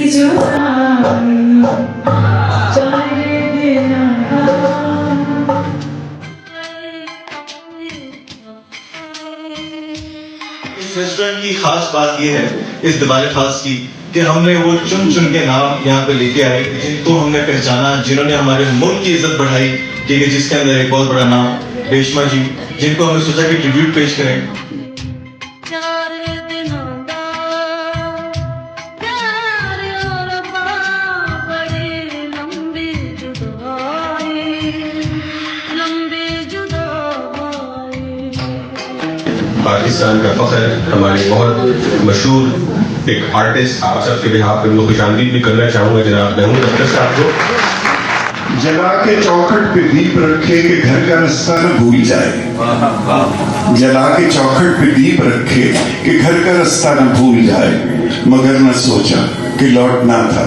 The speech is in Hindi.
इस रेस्टोरेंट की खास बात यह है, इस दीवार खास की, कि हमने वो चुन चुन के नाम यहाँ पे लेके आए जिनको हमने पहचाना, जिन्होंने हमारे मुल्क की इज्जत बढ़ाई, ठीक है, जिसके अंदर एक बहुत बड़ा नाम रेशमा जी, जिनको हमने सोचा कि ट्रिब्यूट पेश करें। पाकिस्तान का फख्र है, हमारे बहुत मशहूर एक आर्टिस्ट, आप सबके बिहाफ पे उनको खुशामदीद भी करना चाहूँगा जनाब महमूद अख्तर साहब को। जला के चौखट पे दीप रखे कि घर का रास्ता न भूल जाए, जला के चौखट पे दीप रखे कि घर का रास्ता न भूल जाए, मगर न सोचा कि लौटना था